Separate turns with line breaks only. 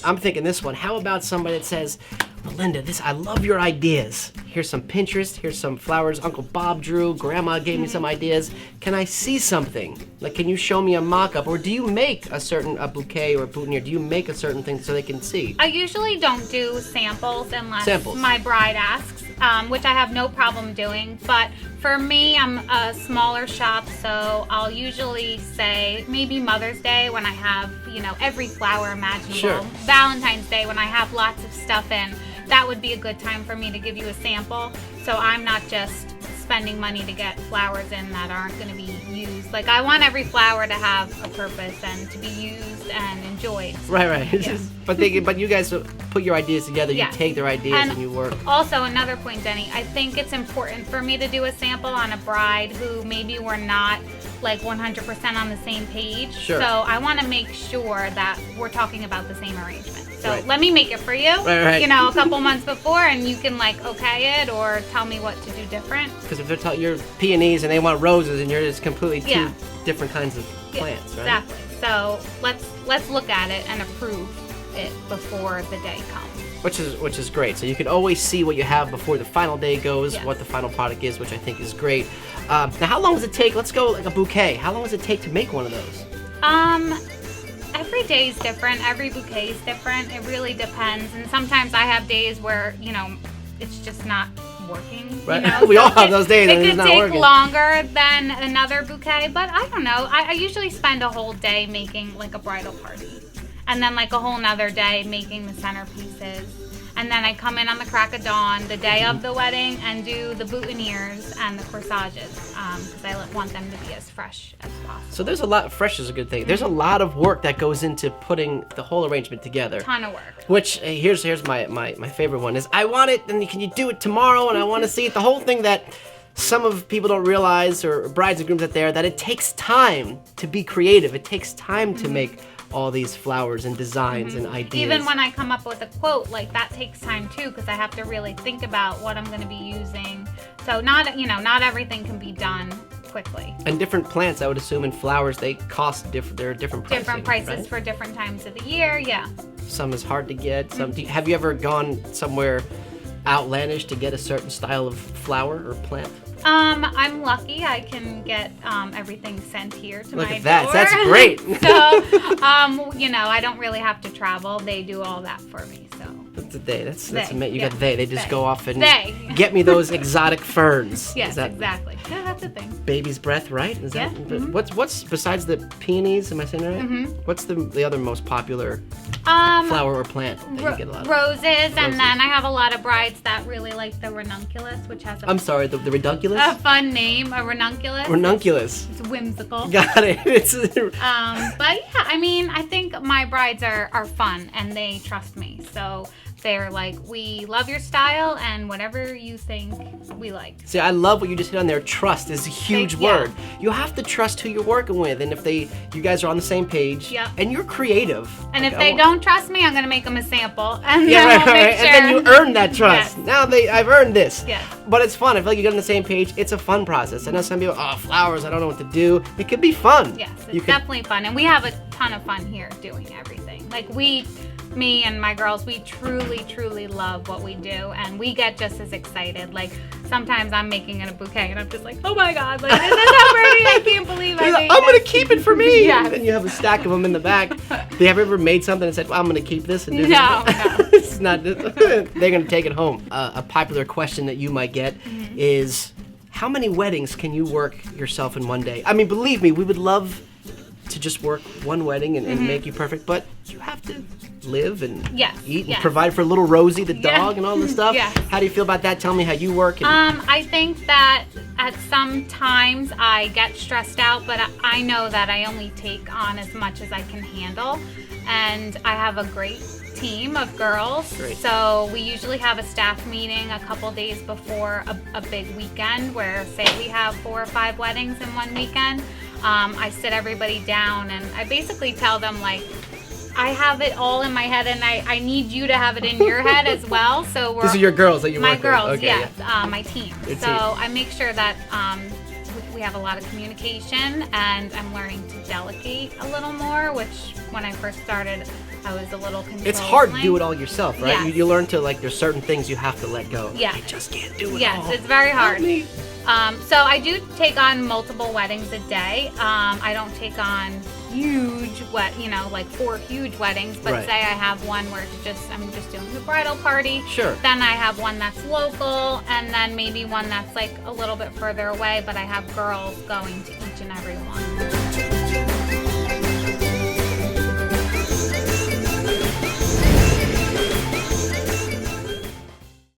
I'm thinking this one. How about somebody that says, Melinda, I love your ideas. Here's some Pinterest, here's some flowers Uncle Bob drew, Grandma gave me some ideas. Can I see something? Like, can you show me a mock-up? Or do you make a bouquet or a boutonniere? Do you make a certain thing so they can see?
I usually don't do samples unless my bride asks, which I have no problem doing. But for me, I'm a smaller shop, so I'll usually say maybe Mother's Day when I have, every flower imaginable.
Sure.
Valentine's Day when I have lots of stuff in. That would be a good time for me to give you a sample, so I'm not just spending money to get flowers in that aren't going to be used. Like, I want every flower to have a purpose and to be used and enjoyed.
Right.
Yeah.
But you guys put your ideas together, you take their ideas and you work.
Also, another point, Denny, I think it's important for me to do a sample on a bride who maybe we're not like 100% on the same page.
Sure.
So I want to make sure that we're talking about the same arrangement. So let me make it for you,
right.
A couple months before, and you can okay it or tell me what to do different.
Because if they're you're peonies and they want roses and you're just completely two different kinds of plants, right?
Exactly. So let's look at it and approve it before the day comes.
Which is great. So you can always see what you have before the final day goes, what the final product is, which I think is great. Now, how long does it take? Let's go like a bouquet. How long does it take to make one of those?
Every day is different. Every bouquet is different. It really depends. And sometimes I have days where, it's just not working.
Right. We all have those days and it's not working.
It could take longer than another bouquet, but I don't know. I usually spend a whole day making like a bridal party. And then like a whole nother day making the centerpieces. And then I come in on the crack of dawn, the day of the wedding, and do the boutonnieres and the corsages because I want them to be as fresh as possible.
So fresh is a good thing. There's a lot of work that goes into putting the whole arrangement together.
Ton of work.
Which, here's my favorite one is, I want it, and can you do it tomorrow? And I want to see it. The whole thing that some of people don't realize, or brides and grooms out there, that it takes time to be creative. It takes time to make all these flowers and designs and ideas.
Even when I come up with a quote, like that takes time too, because I have to really think about what I'm going to be using. So not everything can be done quickly.
And different plants, I would assume, and flowers, they cost there are different pricing,
different prices,
right?
For different times of the year. Yeah.
Some is hard to get. Some. Have you ever gone somewhere outlandish to get a certain style of flower or plant?
I'm lucky. I can get everything sent here to my door.
Look at that. That's great.
So, I don't really have to travel. They do all that for me. So
that's a they. That's
they.
You got they. They just go off and
they.
get me those exotic ferns.
Yes, exactly. Yeah, that's the thing.
Baby's breath, right? Is that
Mm-hmm.
What's besides the peonies? Am I saying that right?
Mm-hmm.
What's the other most popular flower or plant that you get a lot of?
Roses, and then I have a lot of brides that really like the ranunculus, which has
I'm sorry, the redunculus?
A fun name, a ranunculus.
Ranunculus.
It's whimsical.
Got it.
But yeah, I think my brides are fun and they trust me. So they're like, we love your style and whatever you think we like.
See, I love what you just hit on there. Trust is a huge word. You have to trust who you're working with, and if you guys are on the same page, and you're creative.
And if they don't trust me, I'm gonna make them a sample, and
and then you earn that trust.
Yes.
Now I've earned this.
Yes.
But it's fun. I feel like you get on the same page. It's a fun process. I know some people, flowers, I don't know what to do. It could be fun.
Yes, it's definitely fun, and we have a ton of fun here doing everything. Like me and my girls, we truly love what we do, and we get just as excited. Like sometimes I'm making it a bouquet and I'm just like, oh my god, like this is so pretty, I can't believe I made
I'm gonna keep it for me.
Yes.
And then you have a stack of them in the back. Have you ever made something and said, well, I'm gonna keep this and do
No.
It's not. They're gonna take it home. A popular question that you might get is, how many weddings can you work yourself in one day? I mean, believe me, we would love to just work one wedding and make you perfect, but you have to live and eat and provide for little Rosie the dog and all this stuff. How do you feel about that? Tell me how you work.
I think that at some times I get stressed out, but I know that I only take on as much as I can handle, and I have a great team of girls.
Great.
So we usually have a staff meeting a couple days before a big weekend where, say, we have 4 or 5 weddings in one weekend. I sit everybody down and I basically tell them, like, I have it all in my head, and I need you to have it in your head as well. So we're
These are your girls that you work with?
My girls,
Okay,
yes,
yeah.
my team.
Your
So
team.
I make sure that we have a lot of communication, and I'm learning to delegate a little more, which when I first started, I was a little controlling.
It's hard to do it all yourself, right?
Yes.
You learn to, like, there's certain things you have to let go.
Yeah.
I just can't do it
Yes,
all.
it's very hard.
Help me.
So I do take on multiple weddings a day. I don't take on huge like 4 huge weddings, but
Right.
say I have one where I'm just doing the bridal party.
Sure.
Then I have one that's local, and then maybe one that's like a little bit further away, but I have girls going to each and every one.